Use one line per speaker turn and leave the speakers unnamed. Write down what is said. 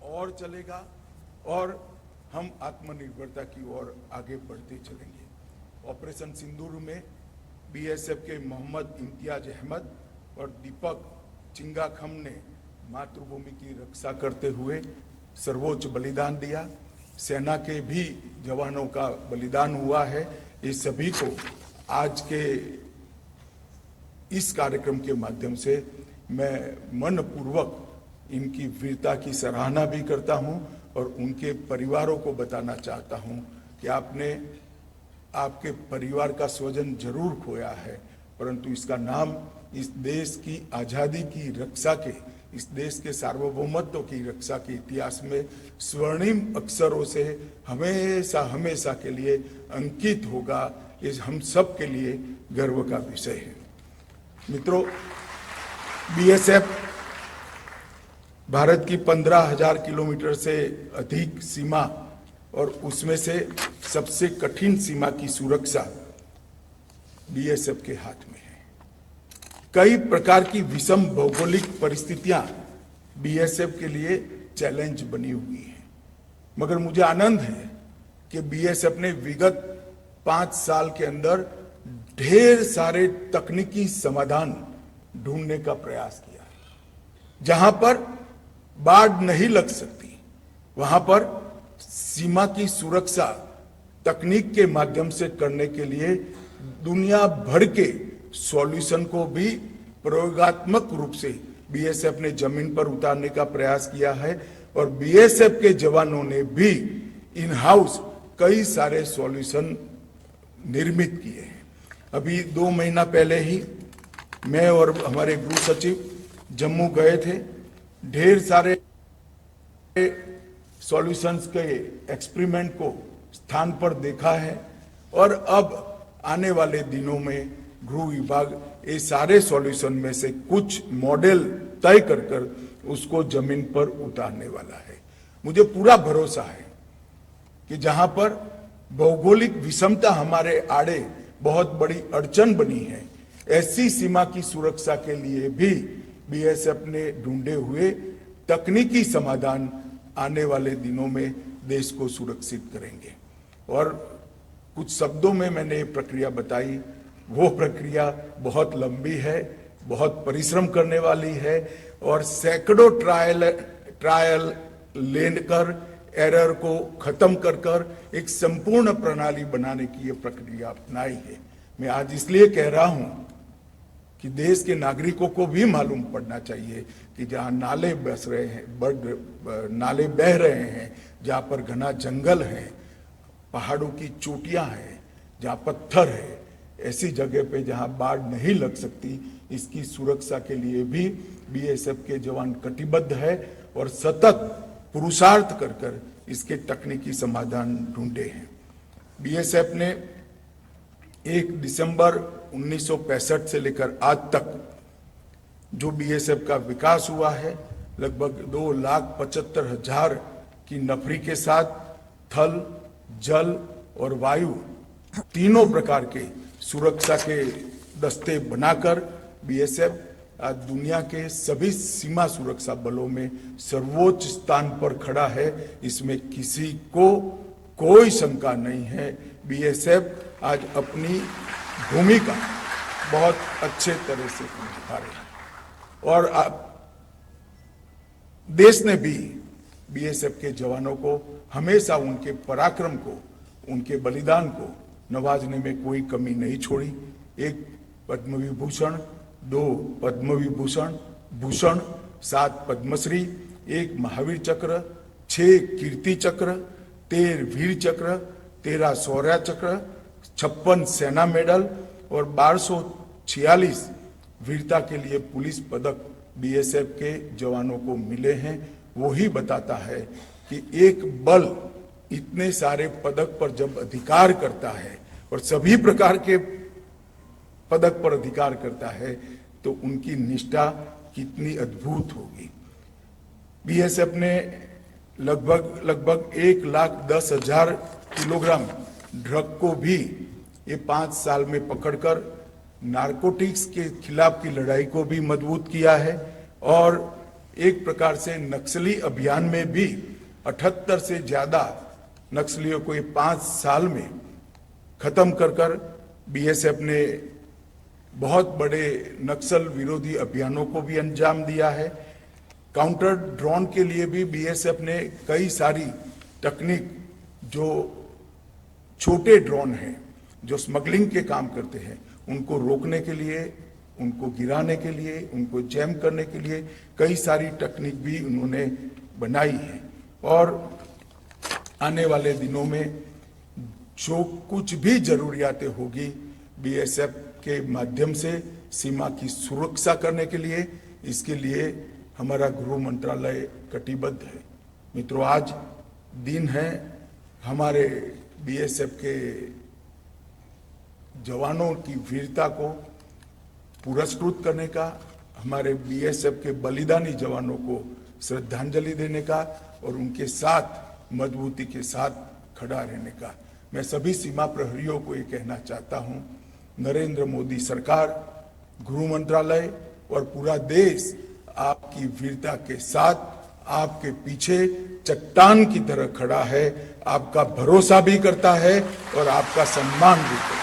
और चलेगा और हम आत्मनिर्भरता की ओर आगे बढ़ते चलेंगे। ऑपरेशन सिंदूर में बीएसएफ के मोहम्मद इम्तियाज अहमद और दीपक चिंगाखम ने मातृभूमि की रक्षा करते हुए सर्वोच्च बलिदान दिया। सेना के भी जवानों का बलिदान हुआ है। इस सभी को आज के इस कार्यक्रम के माध्यम से मैं मनपूर्वक इनकी वीरता की सराहना भी करता हूं और उनके परिवारों को बताना चाहता हूं कि आपने आपके परिवार का स्वजन जरूर खोया है, परंतु इसका नाम इस देश की आजादी की रक्षा के, इस देश के सार्वभौमत्व की रक्षा के इतिहास में स्वर्णिम अक्षरों से हमेशा हमेशा के लिए अंकित होगा। ये हम सब के लिए गर्व का विषय है। मित्रों, बीएसएफ भारत की 15,000 किलोमीटर से अधिक सीमा और उसमें से सबसे कठिन सीमा की सुरक्षा बीएसएफ के हाथ में है। कई प्रकार की विषम भौगोलिक परिस्थितियां बीएसएफ के लिए चैलेंज बनी हुई हैं, मगर मुझे आनंद है कि बीएसएफ ने विगत 5 साल के अंदर ढेर सारे तकनीकी समाधान ढूंढने का प्रयास किया है। जहां पर बाढ़ नहीं लग सकती, वहां पर सीमा की सुरक्षा तकनीक के माध्यम से करने के लिए दुनिया भर के सॉल्यूशन को भी प्रयोगात्मक रूप से बीएसएफ ने जमीन पर उतारने का प्रयास किया है और बीएसएफ के जवानों ने भी इन हाउस कई सारे सॉल्यूशन निर्मित किए हैं। अभी 2 महीना पहले ही मैं और हमारे गृह सचिव जम्मू गए थे। ढेर सारे सॉल्यूशंस के एक्सपेरिमेंट को स्थान पर देखा है और अब आने वाले दिनों में गृह विभाग ये सारे सॉल्यूशन में से कुछ मॉडल तय कर उसको जमीन पर उतारने वाला है। मुझे पूरा भरोसा है कि जहां पर भौगोलिक विषमता हमारे आड़े बहुत बड़ी अड़चन बनी है, ऐसी सीमा की सुरक्षा के लिए भी बीएसएफ ने ढूंढे हुए तकनीकी समाधान आने वाले दिनों में देश को सुरक्षित करेंगे। और कुछ शब्दों में मैंने ये प्रक्रिया बताई, वो प्रक्रिया बहुत लंबी है, बहुत परिश्रम करने वाली है और सैकड़ों ट्रायल लेकर एरर को खत्म कर एक संपूर्ण प्रणाली बनाने की ये प्रक्रिया अपनाई है। मैं आज इसलिए कह रहा हूं कि देश के नागरिकों को भी मालूम पड़ना चाहिए कि जहां नाले बस रहे हैं, नाले बह रहे हैं, जहां पर घना जंगल है, पहाड़ों की चोटियां हैं, जहां पत्थर है, ऐसी जगह पे जहां बाढ़ नहीं लग सकती, इसकी सुरक्षा के लिए भी बीएसएफ के जवान कटिबद्ध है और सतत पुरुषार्थ कर इसके तकनीकी समाधान ढूंढे हैं। बीएसएफ ने 1 दिसंबर 1965 से लेकर आज तक जो बीएसएफ का विकास हुआ है, लगभग 2,75,000 की नफरी के साथ थल, जल और वायु तीनों प्रकार के सुरक्षा के दस्ते बनाकर बीएसएफ आज दुनिया के सभी सीमा सुरक्षा बलों में सर्वोच्च स्थान पर खड़ा है। इसमें किसी को कोई शंका नहीं है। बीएसएफ आज अपनी भूमिका बहुत अच्छे तरह से निभा रही है और देश ने भी बीएसएफ के जवानों को हमेशा उनके पराक्रम को, उनके बलिदान को नवाजने में कोई कमी नहीं छोड़ी। 1 पद्म विभूषण, 2 पद्म विभूषण भूषण, 7 पद्मश्री, 1 महावीर चक्र, 6 कीर्ति चक्र, 13 वीर चक्र, 13 शौर्य चक्र, 56 सेना मेडल और 1246 वीरता के लिए पुलिस पदक बीएसएफ के जवानों को मिले हैं। वही बताता है कि एक बल इतने सारे पदक पर जब अधिकार करता है और सभी प्रकार के पदक पर अधिकार करता है तो उनकी निष्ठा कितनी अद्भुत होगी। बीएसएफ ने लगभग 1,10,000 किलोग्राम ड्रग को भी ये 5 साल में पकड़कर नारकोटिक्स के खिलाफ की लड़ाई को भी मजबूत किया है और एक प्रकार से नक्सली अभियान में भी 78 से ज्यादा नक्सलियों को ये 5 साल में खत्म कर बीएसएफ ने बहुत बड़े नक्सल विरोधी अभियानों को भी अंजाम दिया है। काउंटर ड्रोन के लिए भी बीएसएफ ने कई सारी तकनीक, जो छोटे ड्रोन हैं जो स्मगलिंग के काम करते हैं, उनको रोकने के लिए, उनको गिराने के लिए, उनको जैम करने के लिए कई सारी तकनीक भी उन्होंने बनाई है। और आने वाले दिनों में जो कुछ भी जरूरियातें होगी बीएसएफ के माध्यम से सीमा की सुरक्षा करने के लिए, इसके लिए हमारा गृह मंत्रालय कटिबद्ध है। मित्रों, आज दिन है हमारे बीएसएफ के जवानों की वीरता को पुरस्कृत करने का, हमारे बीएसएफ के बलिदानी जवानों को श्रद्धांजलि देने का और उनके साथ मजबूती के साथ खड़ा रहने का। मैं सभी सीमा प्रहरियों को ये कहना चाहता हूं, नरेंद्र मोदी सरकार, गृह मंत्रालय और पूरा देश आपकी वीरता के साथ आपके पीछे चट्टान की तरह खड़ा है, आपका भरोसा भी करता है और आपका सम्मान भी करता है।